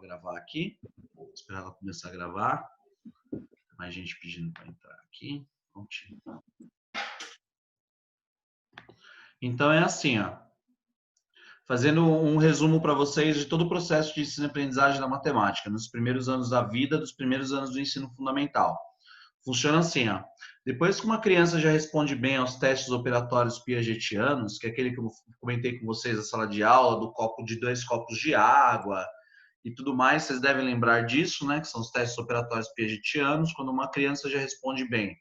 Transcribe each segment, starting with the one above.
gravar aqui. Vou esperar ela começar a gravar. Mais gente pedindo para entrar aqui. Prontinho. Então é assim, ó. Fazendo um resumo para vocês de todo o processo de ensino e aprendizagem da matemática, nos primeiros anos da vida, dos primeiros anos do ensino fundamental. Funciona assim, ó. Depois que uma criança já responde bem aos testes operatórios piagetianos, que é aquele que eu comentei com vocês na sala de aula, do copo de 2 copos de água e tudo mais, vocês devem lembrar disso, né? Que são os testes operatórios piagetianos, quando uma criança já responde bem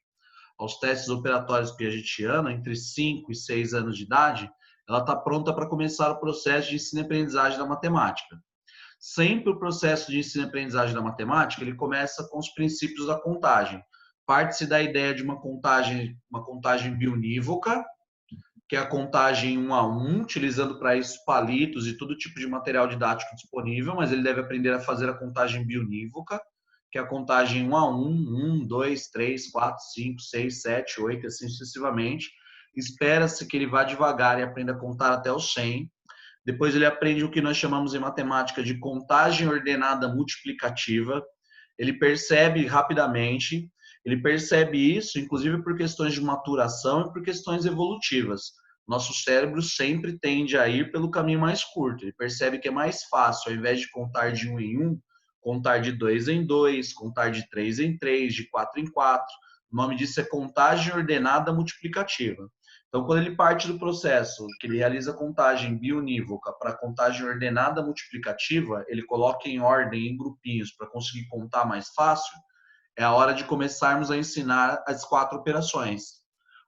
aos testes operatórios piagetianos, entre 5 e 6 anos de idade, ela está pronta para começar o processo de ensino e aprendizagem da matemática. Sempre o processo de ensino e aprendizagem da matemática, ele começa com os princípios da contagem. Parte-se da ideia de uma contagem biunívoca, que é a contagem 1 a 1, utilizando para isso palitos e todo tipo de material didático disponível, mas ele deve aprender a fazer a contagem biunívoca, que é a contagem 1 a 1, 1, 2, 3, 4, 5, 6, 7, 8, assim sucessivamente. Espera-se que ele vá devagar e aprenda a contar até o 100. Depois ele aprende o que nós chamamos em matemática de contagem ordenada multiplicativa. Ele percebe rapidamente, ele percebe isso, inclusive por questões de maturação e por questões evolutivas. Nosso cérebro sempre tende a ir pelo caminho mais curto. Ele percebe que é mais fácil, ao invés de contar de 1 em 1, contar de 2 em 2, contar de 3 em 3, de 4 em 4. O nome disso é contagem ordenada multiplicativa. Então, quando ele parte do processo, que ele realiza a contagem biunívoca para a contagem ordenada multiplicativa, ele coloca em ordem, em grupinhos, para conseguir contar mais fácil, é a hora de começarmos a ensinar as 4 operações.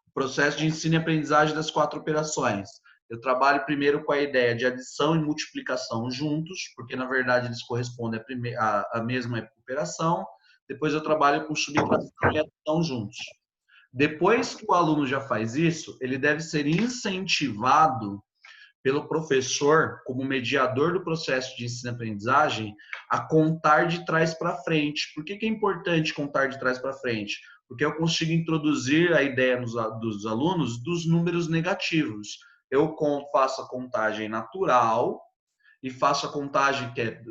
O processo de ensino e aprendizagem das 4 operações. Eu trabalho primeiro com a ideia de adição e multiplicação juntos, porque, na verdade, eles correspondem à mesma operação. Depois eu trabalho com subtração e adição juntos. Depois que o aluno já faz isso, ele deve ser incentivado pelo professor, como mediador do processo de ensino-aprendizagem, a contar de trás para frente. Por que é importante contar de trás para frente? Porque eu consigo introduzir a ideia dos alunos dos números negativos. Eu faço a contagem natural e faço a contagem que é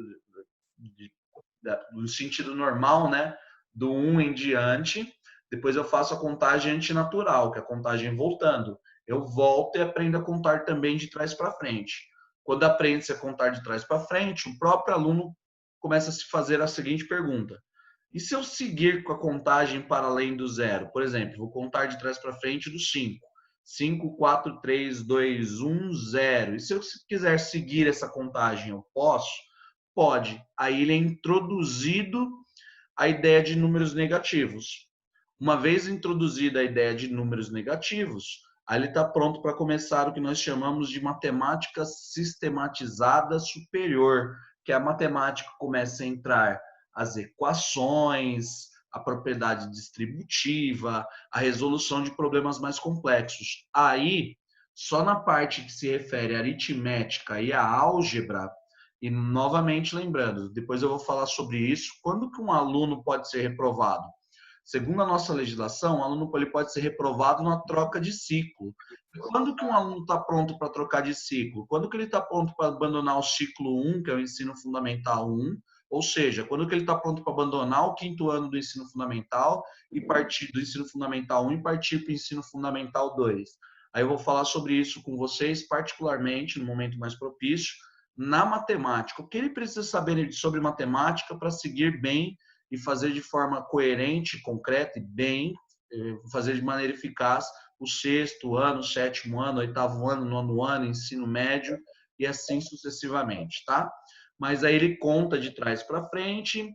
no sentido normal, né? Do 1 em diante. Depois eu faço a contagem antinatural, que é a contagem voltando. Eu volto e aprendo a contar também de trás para frente. Quando aprende-se a contar de trás para frente, o próprio aluno começa a se fazer a seguinte pergunta: e se eu seguir com a contagem para além do zero? Por exemplo, vou contar de trás para frente do 5. 5, 4, 3, 2, 1, 0. E se eu quiser seguir essa contagem, eu posso? Pode. Aí ele é introduzido a ideia de números negativos. Uma vez introduzida a ideia de números negativos, aí ele está pronto para começar o que nós chamamos de matemática sistematizada superior, que a matemática começa a entrar as equações, a propriedade distributiva, a resolução de problemas mais complexos. Aí, só na parte que se refere à aritmética e à álgebra, e novamente lembrando, depois eu vou falar sobre isso, quando que um aluno pode ser reprovado? Segundo a nossa legislação, o aluno ele pode ser reprovado na troca de ciclo. E quando que um aluno está pronto para trocar de ciclo? Quando que ele está pronto para abandonar o ciclo 1, que é o ensino fundamental 1, ou seja, quando que ele está pronto para abandonar o 5º ano do ensino fundamental e partir do ensino fundamental 1 e partir para o ensino fundamental 2. Aí eu vou falar sobre isso com vocês, particularmente no momento mais propício, na matemática. O que ele precisa saber sobre matemática para seguir bem e fazer de forma coerente, concreta e bem, fazer de maneira eficaz o 6º ano, 7º ano, 8º ano, 9º ano, ensino médio e assim sucessivamente, tá? Mas aí ele conta de trás para frente,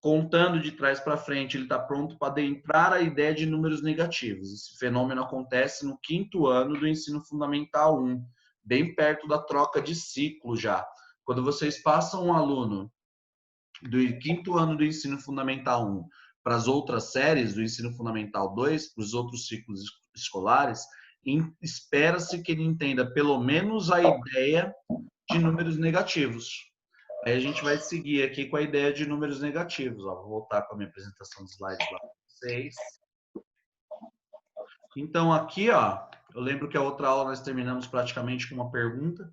contando de trás para frente, ele está pronto para adentrar a ideia de números negativos. Esse fenômeno acontece no 5º ano do ensino fundamental 1, bem perto da troca de ciclo já. Quando vocês passam um aluno do 5º ano do ensino fundamental 1 para as outras séries do ensino fundamental 2, para os outros ciclos escolares, espera-se que ele entenda pelo menos a ideia de números negativos. Aí a gente vai seguir aqui com a ideia de números negativos. Ó, vou voltar para a minha apresentação de slides lá para vocês. Então aqui, ó, eu lembro que a outra aula nós terminamos praticamente com uma pergunta.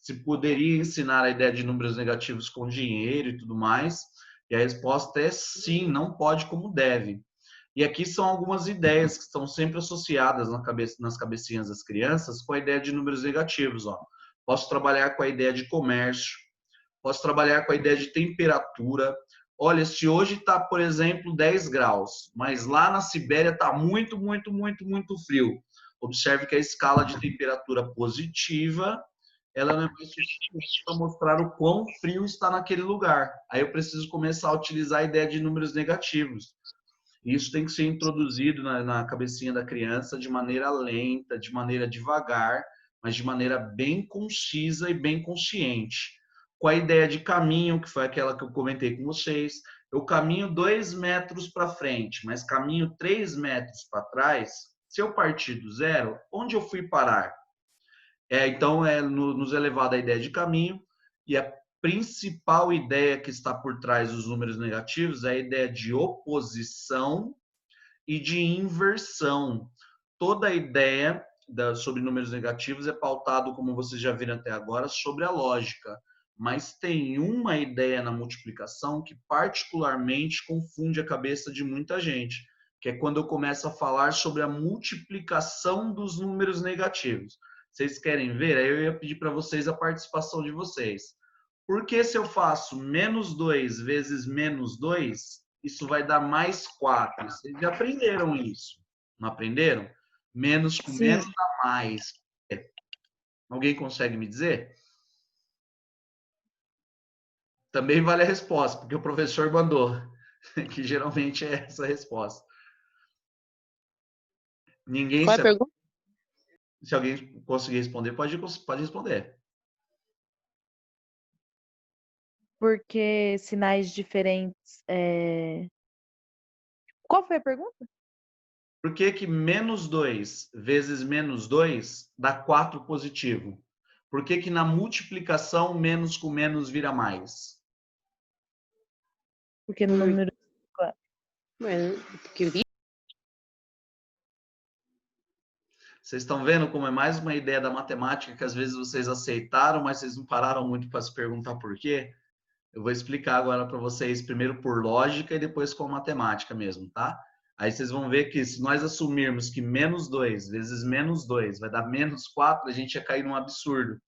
se poderia ensinar a ideia de números negativos com dinheiro e tudo mais. E a resposta é sim, não pode como deve. E aqui são algumas ideias que estão sempre associadas nas cabecinhas das crianças com a ideia de números negativos. Ó. Posso trabalhar com a ideia de comércio, posso trabalhar com a ideia de temperatura. Olha, se hoje está, por exemplo, 10 graus, mas lá na Sibéria está muito, muito, muito, muito frio. Observe que a escala de temperatura positiva ela não é mais suficiente para mostrar o quão frio está naquele lugar. Aí eu preciso começar a utilizar a ideia de números negativos. Isso tem que ser introduzido na cabecinha da criança de maneira lenta, de maneira devagar, mas de maneira bem concisa e bem consciente. Com a ideia de caminho, que foi aquela que eu comentei com vocês, eu caminho 2 metros para frente, mas caminho 3 metros para trás. Se eu partir do zero, onde eu fui parar? Então, nos é levada a ideia de caminho, e a principal ideia que está por trás dos números negativos é a ideia de oposição e de inversão. Toda a ideia sobre números negativos é pautado, como vocês já viram até agora, sobre a lógica. Mas tem uma ideia na multiplicação que particularmente confunde a cabeça de muita gente, que é quando eu começo a falar sobre a multiplicação dos números negativos. Vocês querem ver? Aí eu ia pedir para vocês a participação de vocês. Porque se eu faço menos 2 vezes menos 2, isso vai dar mais 4. Vocês já aprenderam isso, não aprenderam? Menos com Sim. menos dá mais. Alguém consegue me dizer? Também vale a resposta, porque o professor mandou, que geralmente é essa a resposta. Ninguém Qual é a pergunta? Se alguém conseguir responder, pode responder. Porque sinais diferentes. Qual foi a pergunta? Por que que menos 2 vezes menos 2 dá 4 positivo? Por que que na multiplicação menos com menos vira mais? Porque no número. Porque eu disse. Vocês estão vendo como é mais uma ideia da matemática que às vezes vocês aceitaram, mas vocês não pararam muito para se perguntar por quê? Eu vou explicar agora para vocês, primeiro por lógica e depois com matemática mesmo, tá? Aí vocês vão ver que se nós assumirmos que menos 2 vezes menos 2 vai dar menos 4, a gente ia cair num absurdo.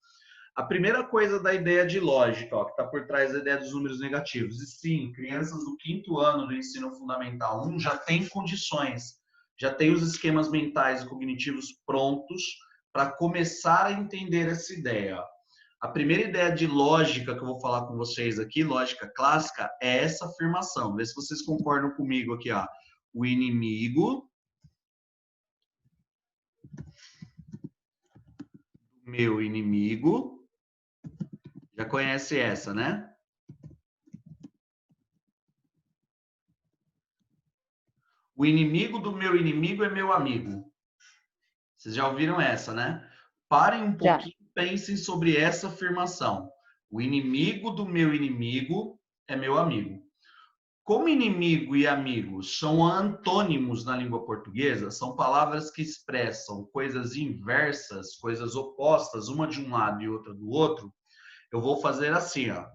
A primeira coisa da ideia de lógica, ó, que está por trás da ideia dos números negativos. E sim, crianças do 5º ano do ensino fundamental 1 já têm condições, já têm os esquemas mentais e cognitivos prontos para começar a entender essa ideia. A primeira ideia de lógica que eu vou falar com vocês aqui, lógica clássica, é essa afirmação. Vê se vocês concordam comigo aqui, ó. O inimigo do meu inimigo. Já conhece essa, né? O inimigo do meu inimigo é meu amigo. Vocês já ouviram essa, né? Parem um pouquinho e pensem sobre essa afirmação. O inimigo do meu inimigo é meu amigo. Como inimigo e amigo são antônimos na língua portuguesa, são palavras que expressam coisas inversas, coisas opostas, uma de um lado e outra do outro, eu vou fazer assim, ó.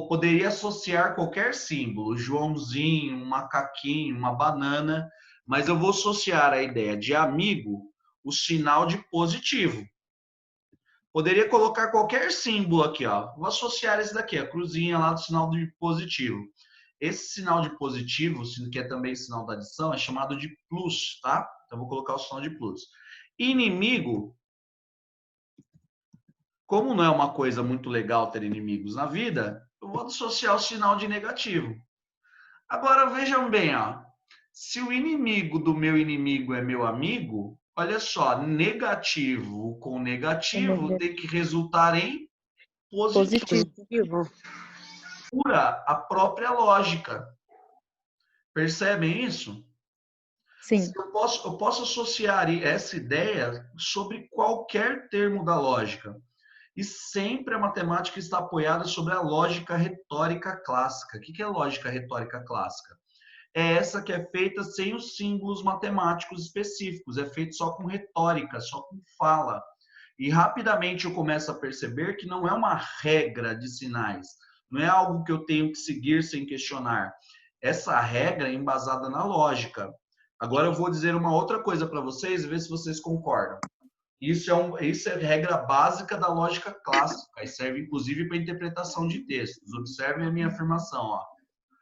Poderia associar qualquer símbolo, Joãozinho, um macaquinho, uma banana, mas eu vou associar a ideia de amigo o sinal de positivo. Poderia colocar qualquer símbolo aqui, ó. Vou associar esse daqui, a cruzinha lá do sinal de positivo. Esse sinal de positivo, que é também sinal da adição, é chamado de plus, tá? Então vou colocar o sinal de plus. Inimigo, como não é uma coisa muito legal ter inimigos na vida, eu vou associar o sinal de negativo. Agora vejam bem, ó. Se o inimigo do meu inimigo é meu amigo, olha só, negativo com negativo tem que resultar em positivo. Pura a própria lógica. Percebem isso? Sim. Eu posso associar essa ideia sobre qualquer termo da lógica. E sempre a matemática está apoiada sobre a lógica retórica clássica. O que é lógica retórica clássica? É essa que é feita sem os símbolos matemáticos específicos, é feito só com retórica, só com fala. E rapidamente eu começo a perceber que não é uma regra de sinais, não é algo que eu tenho que seguir sem questionar. Essa regra é embasada na lógica. Agora eu vou dizer uma outra coisa para vocês e ver se vocês concordam. Isso é regra básica da lógica clássica e serve inclusive para interpretação de textos. Observem a minha afirmação, ó.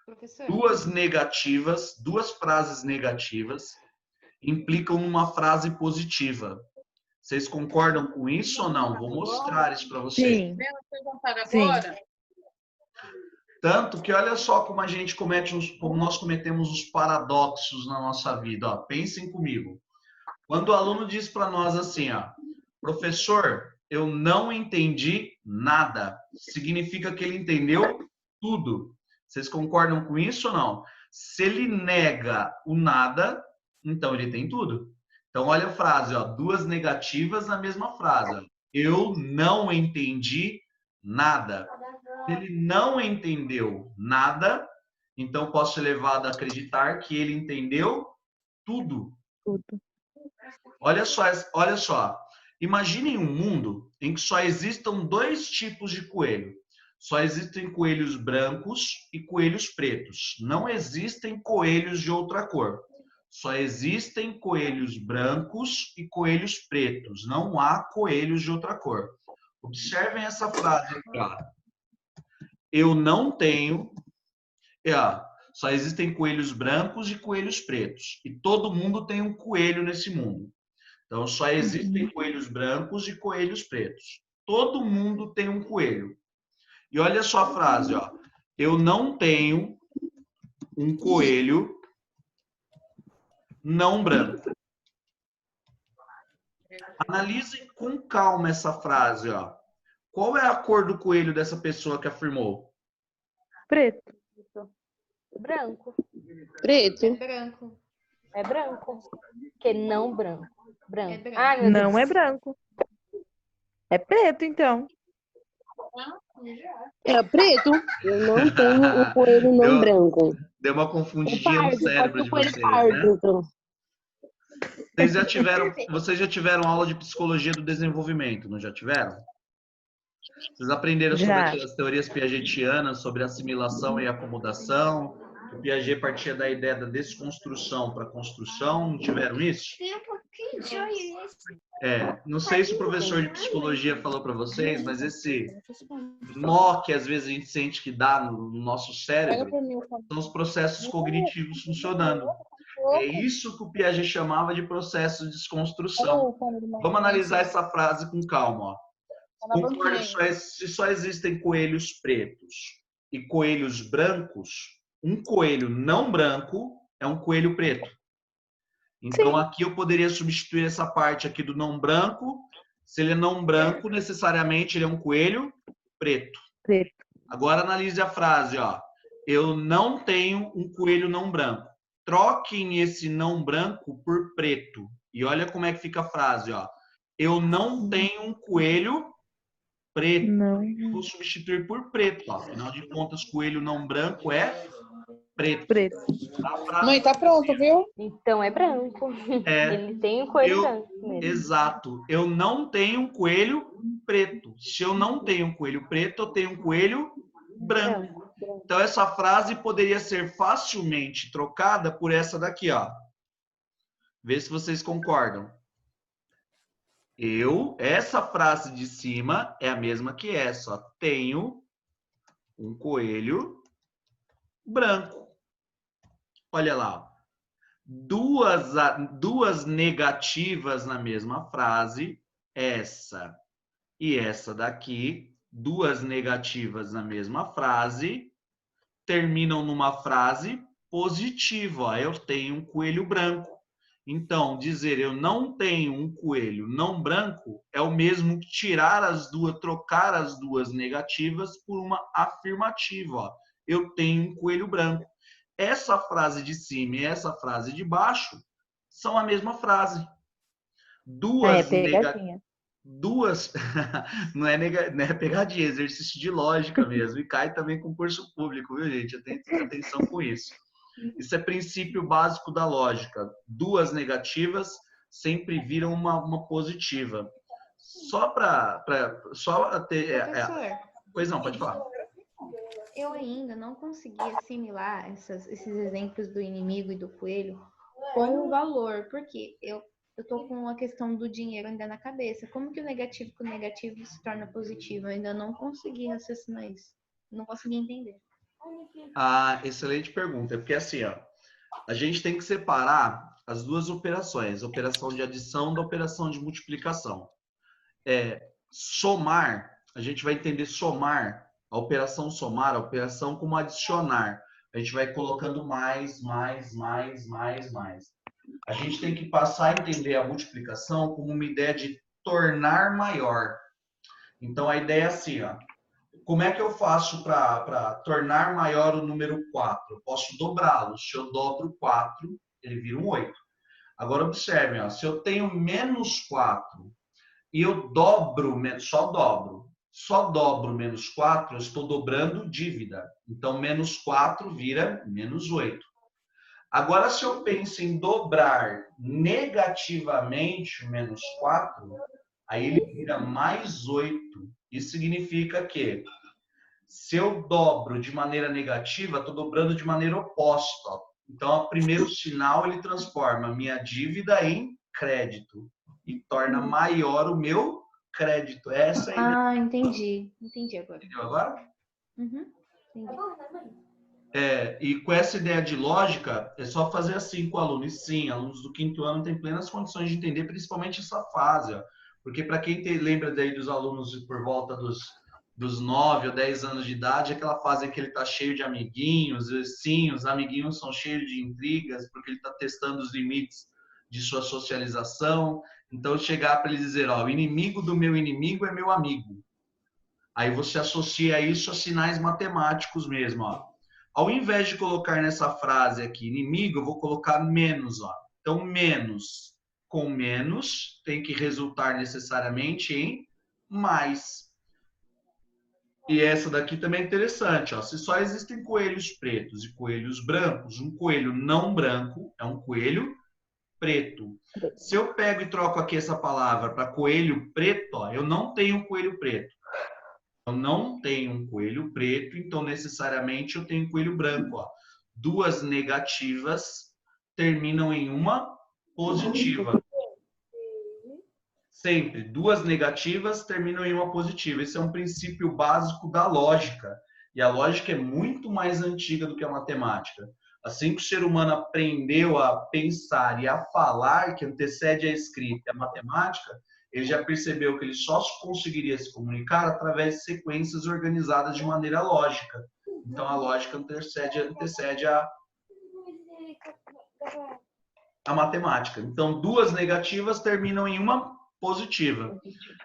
Professor. Duas frases negativas implicam uma frase positiva. Vocês concordam com isso ou não? Vou mostrar isso para vocês. Sim. Perguntar Sim. agora? Tanto que olha só como a gente como nós cometemos os paradoxos na nossa vida. Ó, pensem comigo. Quando o aluno diz para nós assim, ó, professor, eu não entendi nada, significa que ele entendeu tudo. Vocês concordam com isso ou não? Se ele nega o nada, então ele tem tudo. Então olha a frase, ó, duas negativas na mesma frase. Ó. Eu não entendi nada. Se ele não entendeu nada, então posso ser levado a acreditar que ele entendeu tudo. Tudo. Olha só. Imaginem um mundo em que só existam dois tipos de coelho. Só existem coelhos brancos e coelhos pretos. Não existem coelhos de outra cor. Só existem coelhos brancos e coelhos pretos. Não há coelhos de outra cor. Observem essa frase aqui, ó. Eu não tenho... Só existem coelhos brancos e coelhos pretos. E todo mundo tem um coelho nesse mundo. Então, só existem coelhos brancos e coelhos pretos. Todo mundo tem um coelho. E olha só a frase, ó. Eu não tenho um coelho não branco. Analisem com calma essa frase, ó. Qual é a cor do coelho dessa pessoa que afirmou? Preto. Branco. É branco. É branco. Que não branco. Branco. É branco. Ai, meu Não Deus. é branco. É preto, então. É preto. Eu não tenho o coelho não branco. Deu uma O confundidinha no pardo, pode cérebro ser de o coelho vocês, pardo, né? então. Vocês já tiveram aula de psicologia do desenvolvimento, não já tiveram? Vocês aprenderam sobre Já. aquelas teorias piagetianas, sobre assimilação e acomodação? O Piaget partia da ideia da desconstrução para construção, não tiveram isso? Tem um pouquinho de olho esse. Não sei se o professor de psicologia falou para vocês, mas esse nó que às vezes a gente sente que dá no nosso cérebro são os processos cognitivos funcionando. É isso que o Piaget chamava de processo de desconstrução. Vamos analisar essa frase com calma. Ó. Concorda se só existem coelhos pretos e coelhos brancos, um coelho não branco é um coelho preto. Então, Sim. aqui eu poderia substituir essa parte aqui do não branco. Se ele é não branco, necessariamente ele é um coelho preto. Preto. Agora analise a frase, ó. Eu não tenho um coelho não branco. Troquem esse não branco por preto. E olha como é que fica a frase, ó. Eu não tenho um coelho preto. Não. Vou substituir por preto, ó. Afinal de contas, coelho não branco é preto. Preto. A frase Mãe, tá pronto, viu? Então é branco. é Ele tem o coelho eu- branco mesmo. exato. Eu não tenho um coelho preto. Se eu não tenho um coelho preto, eu tenho um coelho branco. Então, essa frase poderia ser facilmente trocada por essa daqui, ó. Vê se vocês concordam. Essa frase de cima é a mesma que essa, ó. Tenho um coelho branco. Olha lá, ó. Duas negativas na mesma frase, essa e essa daqui, duas negativas na mesma frase, terminam numa frase positiva. Ó, eu tenho um coelho branco. Então, dizer eu não tenho um coelho não branco é o mesmo que trocar as duas negativas por uma afirmativa. Ó. Eu tenho um coelho branco. Essa frase de cima e essa frase de baixo são a mesma frase. Duas pegadinha. não é pegadinha, é exercício de lógica mesmo. E cai também concurso público, viu, gente? Atenção com isso. Isso é princípio básico da lógica. Duas negativas sempre viram uma positiva. só ter... Professor, Pois não, pode falar. eu ainda não consegui assimilar esses exemplos do inimigo e do coelho com o valor, porque eu tô com a questão do dinheiro ainda na cabeça. Como que o negativo com o negativo se torna positivo? Eu ainda não consegui raciocinar isso. Não consegui entender. Ah, excelente pergunta. Porque assim, ó, a gente tem que separar as duas operações, a operação de adição da operação de multiplicação. Somar, a gente vai entender somar, a operação como adicionar. A gente vai colocando mais. A gente tem que passar a entender a multiplicação como uma ideia de tornar maior. Então, a ideia é assim, ó. Como é que eu faço para tornar maior o número 4? Eu posso dobrá-lo. Se eu dobro 4, ele vira um 8. Agora, observem, ó, se eu tenho menos 4 e eu dobro, só dobro menos 4, eu estou dobrando dívida. Então, menos 4 vira menos 8. Agora, se eu penso em dobrar negativamente o menos 4, aí ele vira mais 8. Isso significa que se eu dobro de maneira negativa, estou dobrando de maneira oposta. Então, o primeiro sinal, ele transforma a minha dívida em crédito e torna maior o meu crédito. Essa é a ideia. Ah, entendi. Entendi agora. Entendeu agora? Uhum. Entendi. E com essa ideia de lógica, é só fazer assim com o aluno. E sim, alunos do 5º ano têm plenas condições de entender, principalmente essa fase. Ó. Porque para quem lembra daí dos alunos por volta dos 9 ou 10 anos de idade, aquela fase em que ele está cheio de amiguinhos. Sim, os amiguinhos são cheios de intrigas, porque ele está testando os limites de sua socialização. Então, chegar para ele dizer, ó, o inimigo do meu inimigo é meu amigo. Aí você associa isso a sinais matemáticos mesmo, ó. Ao invés de colocar nessa frase aqui, inimigo, eu vou colocar menos, ó. Então, menos com menos tem que resultar necessariamente em mais. E essa daqui também é interessante, ó. Se só existem coelhos pretos e coelhos brancos, um coelho não branco é um coelho preto. Se eu pego e troco aqui essa palavra para coelho preto, ó, eu não tenho um coelho preto. Eu não tenho um coelho preto, então necessariamente eu tenho um coelho branco. Ó. Duas negativas terminam em uma positiva. Sempre. Duas negativas terminam em uma positiva. Esse é um princípio básico da lógica. E a lógica é muito mais antiga do que a matemática. Assim que o ser humano aprendeu a pensar e a falar, que antecede a escrita e a matemática, ele já percebeu que ele só conseguiria se comunicar através de sequências organizadas de maneira lógica. Então, a lógica antecede a matemática. Então, duas negativas terminam em uma positiva.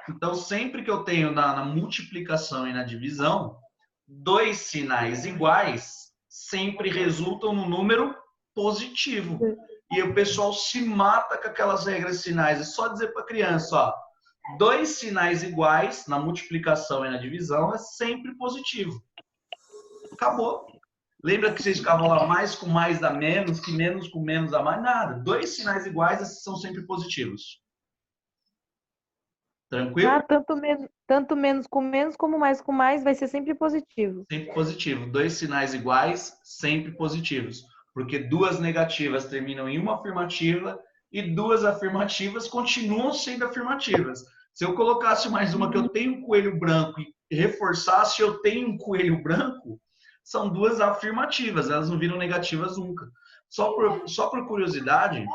Então, sempre que eu tenho na multiplicação e na divisão, dois sinais iguais sempre resultam no número positivo. E o pessoal se mata com aquelas regras de sinais. É só dizer para a criança, ó, dois sinais iguais na multiplicação e na divisão é sempre positivo. Acabou. Lembra que vocês ficavam lá, mais com mais dá menos, que menos com menos dá mais? Nada. Dois sinais iguais são sempre positivos. Tranquilo? Ah, tanto menos como mais com mais vai ser sempre positivo. Sempre positivo. Dois sinais iguais, sempre positivos. Porque duas negativas terminam em uma afirmativa e duas afirmativas continuam sendo afirmativas. Se eu colocasse mais uma que eu tenho um coelho branco e reforçasse eu tenho um coelho branco, são duas afirmativas, elas não viram negativas nunca. Só por curiosidade,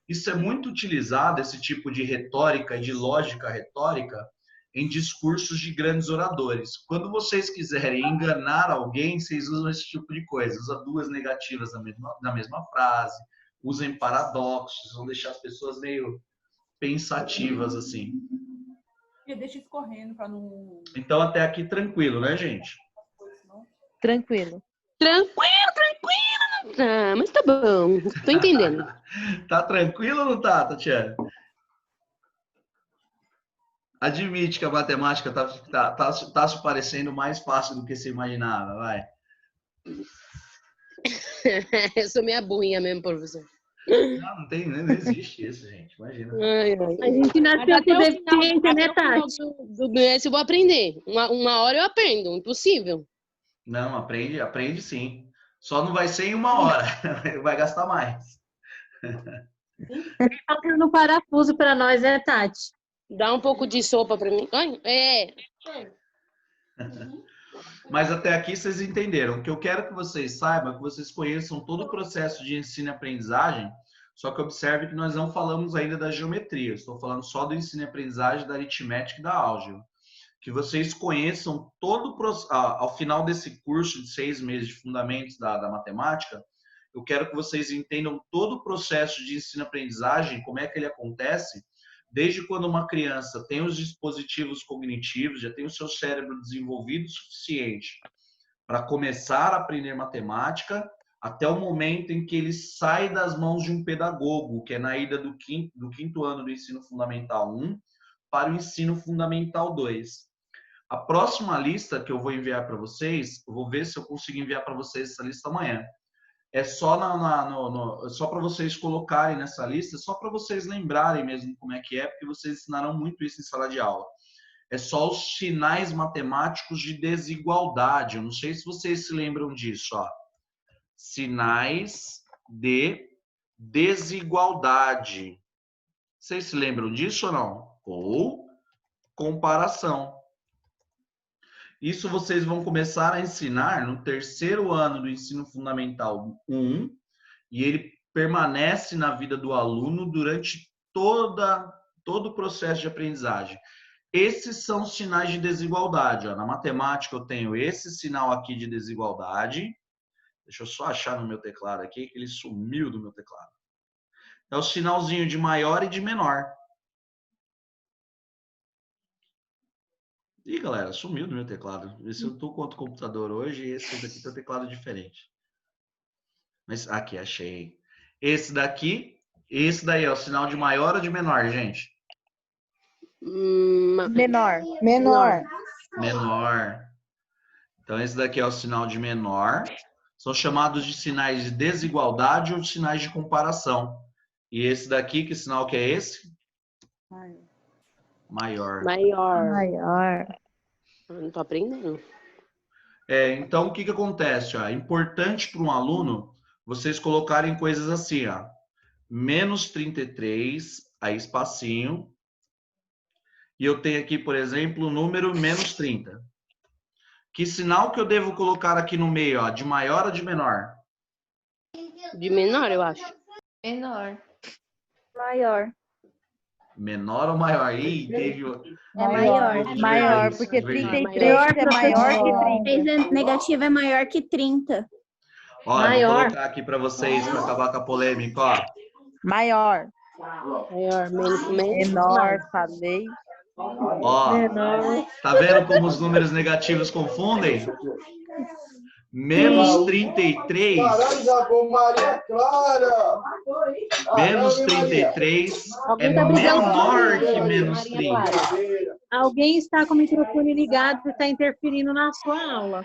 isso é muito utilizado, esse tipo de retórica, de lógica retórica, em discursos de grandes oradores. Quando vocês quiserem enganar alguém, vocês usam esse tipo de coisa. Usa duas negativas na mesma frase, usem paradoxos, vão deixar as pessoas meio pensativas, assim. E deixa escorrendo para não... Então, até aqui, tranquilo, né, gente? Tranquilo. Tranquilo. Ah, mas tá bom. Tô entendendo. Tá tranquilo ou não tá, Tatiana? Admite que a matemática tá se parecendo mais fácil do que você imaginava, vai. Eu sou meia burrinha mesmo, professor. Não existe isso, gente. Imagina. Ai, ai. A gente Mas nasceu com até deficiência, né, o final Tati? Do BS eu vou aprender. Uma hora eu aprendo, impossível. Não, aprende sim. Só não vai ser em 1 hora. Vai gastar mais. Faltando um parafuso para nós, né, Tati? Dá um pouco de sopa pra mim. Ai, Mas até aqui vocês entenderam. O que eu quero que vocês saibam é que vocês conheçam todo o processo de ensino e aprendizagem, só que observe que nós não falamos ainda da geometria. Estou falando só do ensino e aprendizagem, da aritmética e da álgebra. Que vocês conheçam todo ao final desse curso de 6 meses de fundamentos da matemática, eu quero que vocês entendam todo o processo de ensino e aprendizagem, como é que ele acontece, desde quando uma criança tem os dispositivos cognitivos, já tem o seu cérebro desenvolvido o suficiente para começar a aprender matemática, até o momento em que ele sai das mãos de um pedagogo, que é na ida do quinto ano do ensino fundamental 1 para o ensino fundamental 2. A próxima lista que eu vou enviar para vocês, eu vou ver se eu consigo enviar para vocês essa lista amanhã. É só só para vocês colocarem nessa lista, só para vocês lembrarem mesmo como é que é, porque vocês ensinaram muito isso em sala de aula. É só os sinais matemáticos de desigualdade. Eu não sei se vocês se lembram disso, ó. Sinais de desigualdade. Vocês se lembram disso ou não? Ou comparação. Isso vocês vão começar a ensinar no 3º ano do ensino fundamental 1, e ele permanece na vida do aluno durante todo o processo de aprendizagem. Esses são os sinais de desigualdade. Ó. Na matemática eu tenho esse sinal aqui de desigualdade. Deixa eu só achar no meu teclado aqui, que ele sumiu do meu teclado. É o sinalzinho de maior e de menor. Ih, galera, sumiu do meu teclado. Esse eu tô com outro computador hoje e esse daqui tem um teclado diferente. Mas aqui, achei. Esse daí é o sinal de maior ou de menor, gente? Menor. Menor. Então, esse daqui é o sinal de menor. São chamados de sinais de desigualdade ou de sinais de comparação. E esse daqui, que sinal que é esse? Maior. Eu não tô aprendendo. Então, o que acontece? Ó? É importante para um aluno vocês colocarem coisas assim, ó. Menos 33, aí espacinho. E eu tenho aqui, por exemplo, o número menos 30. Que sinal que eu devo colocar aqui no meio, ó? De maior ou de menor? De menor, eu acho. Menor. Maior. Menor ou maior? Ih, teve... É maior. Maior, porque 33 é maior que 30. 3 negativo é maior que 30. Ó, eu Maior. vou colocar aqui para vocês, para acabar com a polêmica, ó. Maior. Maior, menos. Menor, falei. Ó, tá vendo como os números negativos confundem? Menos 33. Menos 33 é menor que menos 30. Alguém está com o microfone ligado e está interferindo na sua aula.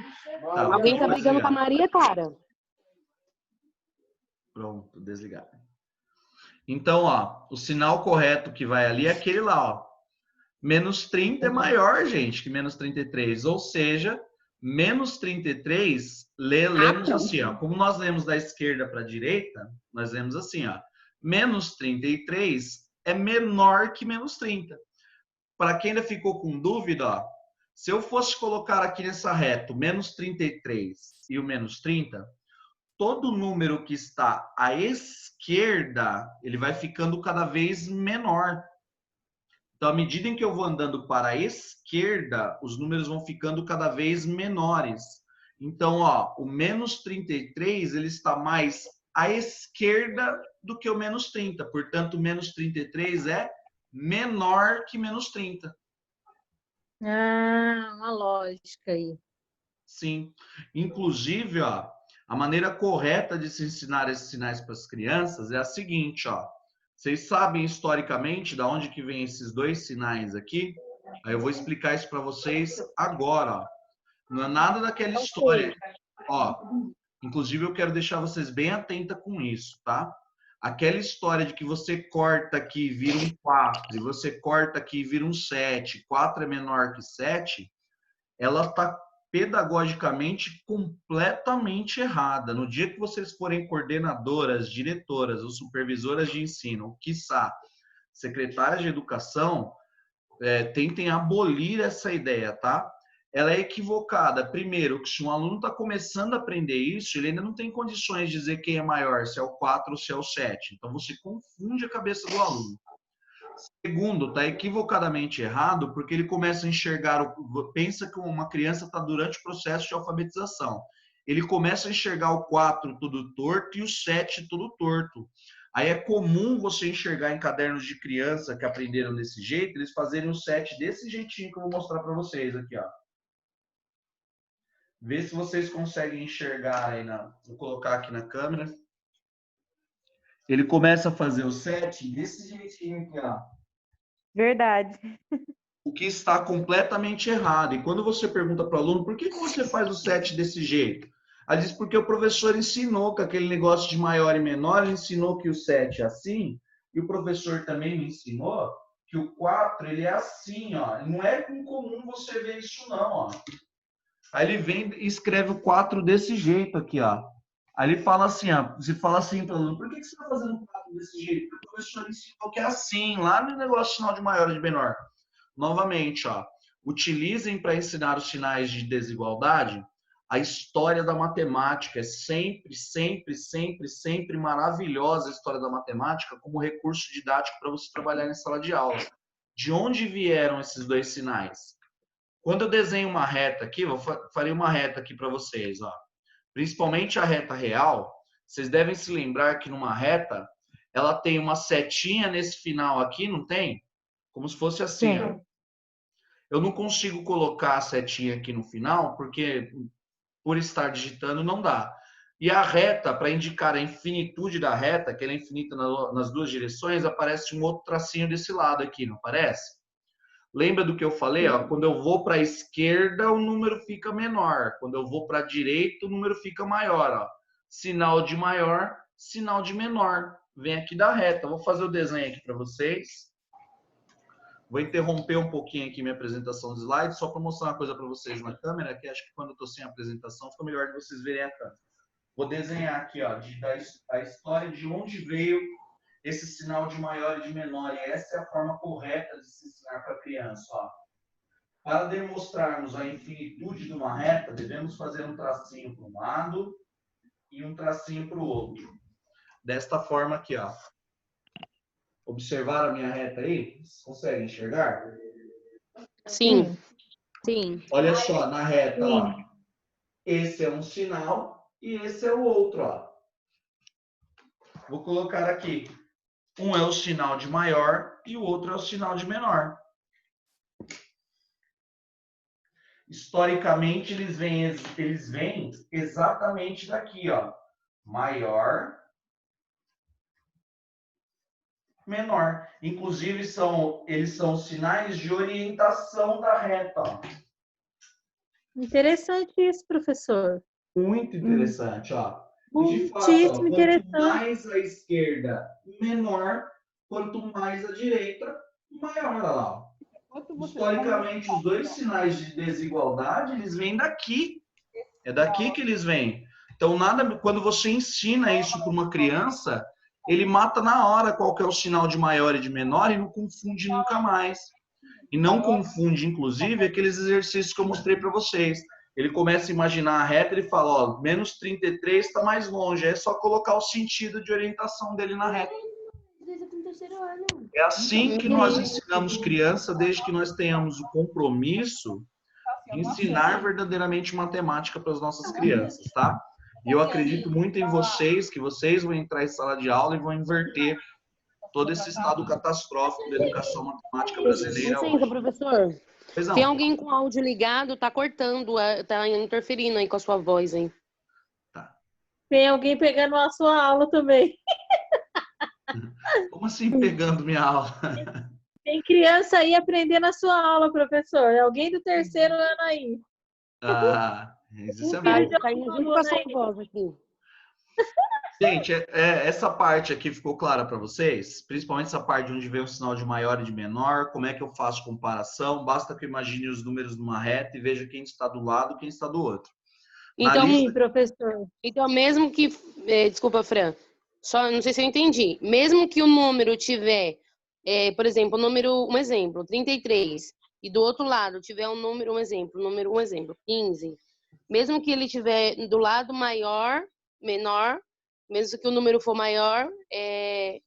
Tá, Alguém tá vou brigando desligar. com a Maria Clara. Pronto, desligar. Então, ó, o sinal correto que vai ali é aquele lá, ó. Menos 30 é maior, gente, que menos 33. Ou seja, menos 33, lemos assim, ó. Como nós lemos da esquerda para a direita, nós lemos assim, ó. Menos 33 é menor que menos 30. Para quem ainda ficou com dúvida, ó, se eu fosse colocar aqui nessa reta o menos 33 e o menos 30, todo número que está à esquerda, ele vai ficando cada vez menor. Então, à medida em que eu vou andando para a esquerda, os números vão ficando cada vez menores. Então, ó, o menos 33, ele está mais à esquerda do que o menos 30. Portanto, o menos 33 é menor que menos 30. Ah, uma lógica aí. Sim. Inclusive, ó, a maneira correta de se ensinar esses sinais para as crianças é a seguinte, ó. Vocês sabem historicamente de onde que vem esses dois sinais aqui? Aí eu vou explicar isso para vocês agora, ó. Não é nada daquela história. Ó, inclusive eu quero deixar vocês bem atentas com isso, tá? aquela história de que você corta aqui e vira um 4, e você corta aqui e vira um 7, 4 é menor que 7, ela está pedagogicamente completamente errada. No dia que vocês forem coordenadoras, diretoras ou supervisoras de ensino, quiçá secretárias de educação, tentem abolir essa ideia, tá? Ela é equivocada. Primeiro, que se um aluno está começando a aprender isso, ele ainda não tem condições de dizer quem é maior, se é o 4 ou se é o 7. Então, você confunde a cabeça do aluno. Segundo, está equivocadamente errado, porque ele começa a enxergar, pensa que uma criança está durante o processo de alfabetização. Ele começa a enxergar o 4 tudo torto e o 7 tudo torto. Aí é comum você enxergar em cadernos de criança que aprenderam desse jeito, eles fazerem o 7 desse jeitinho que eu vou mostrar para vocês aqui, ó. Vê se vocês conseguem enxergar aí vou colocar aqui na câmera. Ele começa a fazer o 7 desse jeitinho aqui, ó. Verdade. O que está completamente errado. E quando você pergunta para o aluno, por que você faz o 7 desse jeito? Ele diz, porque o professor ensinou que aquele negócio de maior e menor, ensinou que o 7 é assim, e o professor também me ensinou que o 4, ele é assim, ó. Não é incomum você ver isso não, ó. Aí ele vem e escreve o 4 desse jeito aqui, ó. Aí ele fala assim, ó, você fala assim para o aluno, por que você está fazendo o 4 desse jeito? Porque o professor ensinou que é assim, lá no negócio sinal de maior e de menor. Novamente, ó, utilizem para ensinar os sinais de desigualdade a história da matemática. É sempre, sempre, sempre, sempre maravilhosa a história da matemática como recurso didático para você trabalhar em sala de aula. De onde vieram esses dois sinais? Quando eu desenho uma reta aqui, eu farei uma reta aqui para vocês, ó. Principalmente a reta real, vocês devem se lembrar que numa reta, ela tem uma setinha nesse final aqui, não tem? Como se fosse assim, ó. Eu não consigo colocar a setinha aqui no final, porque por estar digitando não dá. E a reta, para indicar a infinitude da reta, que ela é infinita nas duas direções, aparece um outro tracinho desse lado aqui, não aparece? Lembra do que eu falei? Ó? Quando eu vou para a esquerda, o número fica menor. Quando eu vou para a direita, o número fica maior. Ó. Sinal de maior, sinal de menor. Vem aqui da reta. Vou fazer o desenho aqui para vocês. Vou interromper um pouquinho aqui minha apresentação de slides, só para mostrar uma coisa para vocês na câmera, que acho que quando eu estou sem apresentação, fica melhor de vocês verem a câmera. Vou desenhar aqui, ó, a história de onde veio esse sinal de maior e de menor. E essa é a forma correta de se ensinar para a criança. Ó. Para demonstrarmos a infinitude de uma reta, devemos fazer um tracinho para um lado e um tracinho para o outro. Desta forma aqui, ó. Observaram a minha reta aí? Vocês conseguem enxergar? Sim. Sim. Olha só, na reta, ó. Esse é um sinal e esse é o outro, ó. Vou colocar aqui. Um é o sinal de maior e o outro é o sinal de menor. Historicamente, eles vêm exatamente daqui, ó. Maior, menor. Inclusive, eles são sinais de orientação da reta. Ó. Interessante isso, professor. Muito interessante, ó. Muitíssimo interessante. Quanto mais à esquerda, menor. Quanto mais à direita, maior. Olha lá. Ó. Historicamente, os dois sinais de desigualdade, eles vêm daqui. É daqui que eles vêm. Então, quando você ensina isso para uma criança, ele mata na hora qual que é o sinal de maior e de menor e não confunde nunca mais. E não confunde, inclusive, aqueles exercícios que eu mostrei para vocês. Ele começa a imaginar a reta e ele fala, ó, menos 33 está mais longe. É só colocar o sentido de orientação dele na reta. É assim que nós ensinamos criança, desde que nós tenhamos o compromisso de ensinar verdadeiramente matemática para as nossas crianças, tá? E eu acredito muito em vocês, que vocês vão entrar em sala de aula e vão inverter todo esse estado catastrófico da educação matemática brasileira Licença, hoje. professor. Tem alguém com áudio ligado, tá cortando, tá interferindo aí com a sua voz, hein? Tá. Tem alguém pegando a sua aula também. Como assim pegando minha aula? Tem criança aí aprendendo a sua aula, professor. Alguém do terceiro ano aí. Ah, isso é bom. Caindo junto com a sua voz aqui. Gente, essa parte aqui ficou clara para vocês? Principalmente essa parte onde vem o sinal de maior e de menor. Como é que eu faço comparação? Basta que eu imagine os números numa reta e veja quem está do lado e quem está do outro. Na Então, lista... professor. Então, mesmo que... desculpa, Fran. Só, não sei se eu entendi. Mesmo que o número tiver, por exemplo, um exemplo, 33, e do outro lado tiver um número, um exemplo, 15. Mesmo que ele tiver do lado maior, menor, mesmo que o número for maior,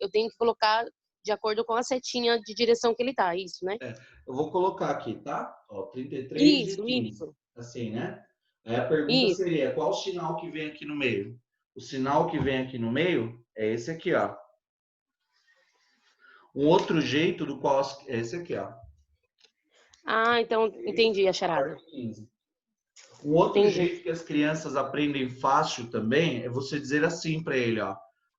eu tenho que colocar de acordo com a setinha de direção que ele tá, isso, né? Eu vou colocar aqui, tá? Ó, 33 Isso, e 15. isso. Assim, né? Aí a pergunta Isso. seria, qual o sinal que vem aqui no meio? O sinal que vem aqui no meio é esse aqui, ó. Um outro jeito do qual é esse aqui, ó. Ah, então entendi a charada. 15. Um outro Entendi. jeito que as crianças aprendem fácil também é você dizer assim para ele, ó.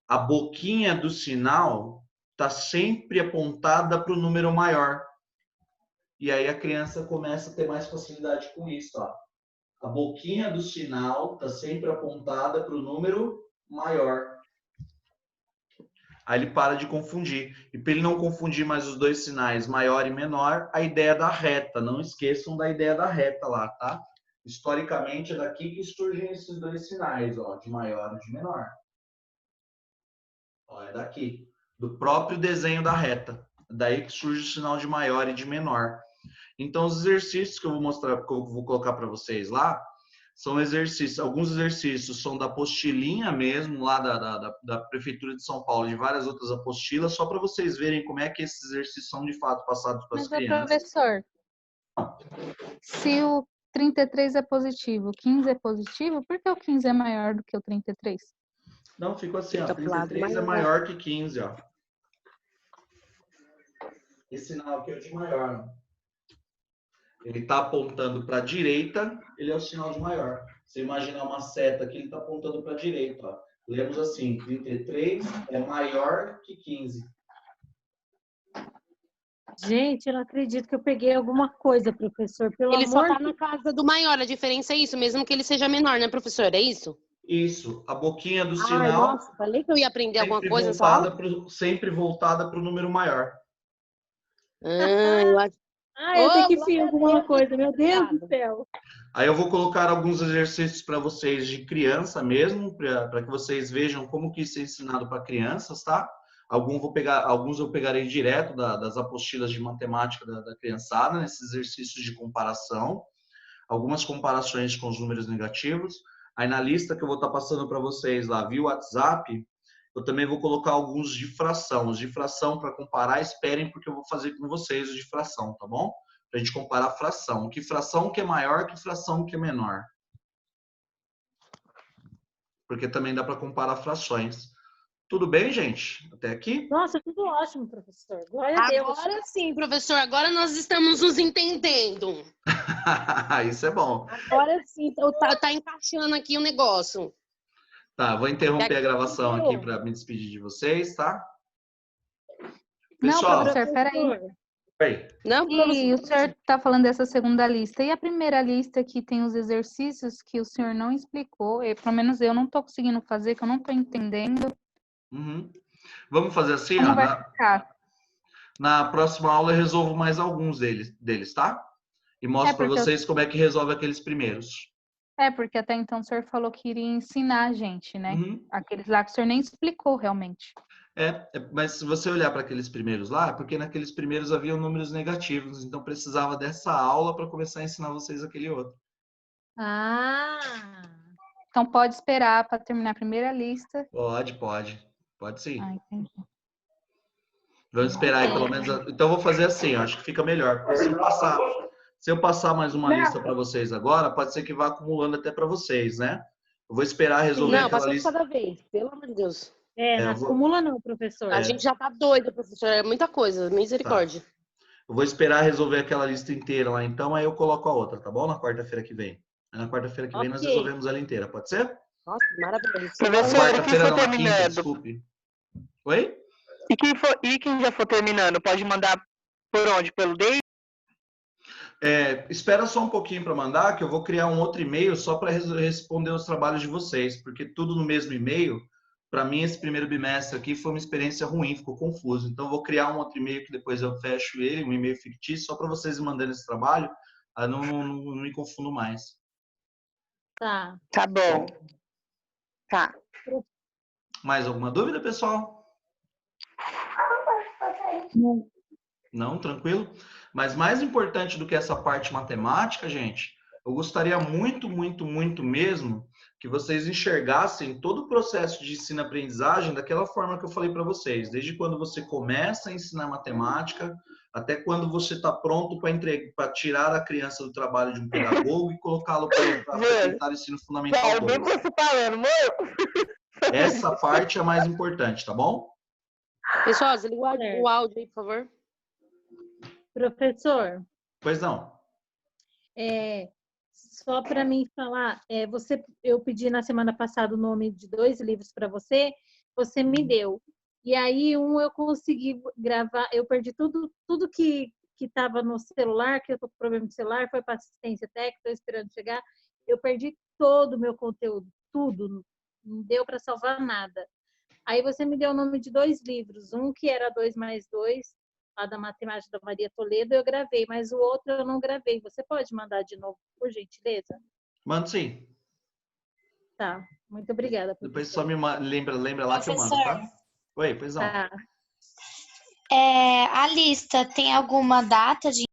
A boquinha do sinal está sempre apontada para o número maior. E aí a criança começa a ter mais facilidade com isso, ó. A boquinha do sinal está sempre apontada para o número maior. Aí ele para de confundir. E para ele não confundir mais os dois sinais, maior e menor, a ideia da reta. Não esqueçam da ideia da reta lá, tá? Historicamente, é daqui que surgem esses dois sinais, ó, de maior e de menor. Ó, é daqui. Do próprio desenho da reta. Daí que surge o sinal de maior e de menor. Então, os exercícios que eu vou mostrar, que eu vou colocar para vocês lá, são exercícios. Alguns exercícios são da apostilinha mesmo, lá da Prefeitura de São Paulo, de várias outras apostilas, só para vocês verem como é que esses exercícios são de fato passados para as crianças. Professor, se o 33 é positivo, o 15 é positivo, por que o 15 é maior do que o 33? Não, ficou assim, ó. Fica pro lado 33 é maior. maior que 15, ó. Esse sinal aqui é o de maior, ó. Ele está apontando para a direita, ele é o sinal de maior. Se imaginar uma seta aqui, ele está apontando para a direita. Ó. Lemos assim, 33 é maior que 15. Gente, eu não acredito que eu peguei alguma coisa, professor. Pelo Ele só amor tá na casa do maior, a diferença é isso, mesmo que ele seja menor, né, professor? É isso? Isso, a boquinha do Ai, sinal nossa, falei que eu ia aprender alguma coisa nessa aula. sempre voltada para o número maior. Eu acho. eu tenho que glória enfiar a alguma Deus, coisa, meu Deus do obrigada. céu. Aí eu vou colocar alguns exercícios para vocês de criança mesmo, para que vocês vejam como que isso é ensinado para crianças, tá? Alguns eu pegarei direto das apostilas de matemática da criançada, nesses exercícios de comparação. Algumas comparações com os números negativos. Aí na lista que eu vou estar passando para vocês lá via WhatsApp, eu também vou colocar alguns de fração. Os de fração para comparar, esperem porque eu vou fazer com vocês os de fração, tá bom? Para a gente comparar fração. Que fração que é maior, que fração que é menor. Porque também dá para comparar frações. Tudo bem, gente? Até aqui? Nossa, tudo ótimo, professor. Glória a Deus. Agora sim, professor, agora nós estamos nos entendendo. Isso é bom. Agora sim, tá encaixando aqui o negócio. Tá, vou interromper a gravação aqui para me despedir de vocês, tá? Pessoal, não, professor, peraí. Oi. Não, e o senhor está falando dessa segunda lista. E a primeira lista que tem os exercícios que o senhor não explicou, pelo menos eu não estou conseguindo fazer, que eu não estou entendendo. Uhum. Vamos fazer assim, como ó. Vai ficar? Na próxima aula eu resolvo mais alguns deles, tá? E mostro para vocês como é que resolve aqueles primeiros. Porque até então o senhor falou que iria ensinar a gente, né? Uhum. Aqueles lá que o senhor nem explicou realmente. Mas se você olhar para aqueles primeiros lá, é porque naqueles primeiros haviam números negativos, então precisava dessa aula para começar a ensinar vocês aquele outro. Então pode esperar para terminar a primeira lista. Pode sim. Entendi. Vamos esperar aí pelo menos. Então eu vou fazer assim, acho que fica melhor. Se eu passar mais uma lista para vocês agora, pode ser que vá acumulando até para vocês, né? Eu vou esperar resolver aquela lista. Não, passa cada vez, pelo amor de Deus. Não acumula não, professor. A gente já tá doido, professor. É muita coisa, misericórdia. Tá. Eu vou esperar resolver aquela lista inteira lá, então, aí eu coloco a outra, tá bom? Na quarta-feira que vem. Na quarta-feira que vem nós resolvemos ela inteira, pode ser? Nossa, maravilhoso. Professor, quarta-feira não, quinta, desculpe. Oi? E quem já for terminando, pode mandar por onde? Pelo Dave? Espera só um pouquinho para mandar, que eu vou criar um outro e-mail só para responder os trabalhos de vocês, porque tudo no mesmo e-mail, para mim esse primeiro bimestre aqui foi uma experiência ruim, ficou confuso. Então eu vou criar um outro e-mail que depois eu fecho ele, um e-mail fictício, só para vocês me mandarem esse trabalho, aí não me confundo mais. Tá. Tá bom. Tá. Mais alguma dúvida, pessoal? Não, tranquilo? Mas mais importante do que essa parte matemática, gente, eu gostaria muito, muito, muito mesmo que vocês enxergassem todo o processo de ensino-aprendizagem daquela forma que eu falei para vocês. Desde quando você começa a ensinar matemática, até quando você está pronto para tirar a criança do trabalho de um pedagogo e colocá-lo para frequentar o ensino fundamental 2. Você falando, amor. Essa parte é a mais importante, tá bom? Pessoal, desliga o áudio aí, por favor. Professor, Pois não. só para mim falar, eu pedi na semana passada o nome de 2 livros para você me deu. E aí eu consegui gravar, eu perdi tudo que estava no celular, que eu tô com problema de celular, foi para assistência técnica, estou esperando chegar. Eu perdi todo o meu conteúdo, tudo, não deu para salvar nada. Aí você me deu o nome de 2 livros, um que era 2+2, lá da matemática da Maria Toledo, eu gravei, mas o outro eu não gravei. Você pode mandar de novo, por gentileza? Mando sim. Tá, muito obrigada. Depois só me lembra lá que eu mando, tá? Oi, pois não. Tá. A lista tem alguma data de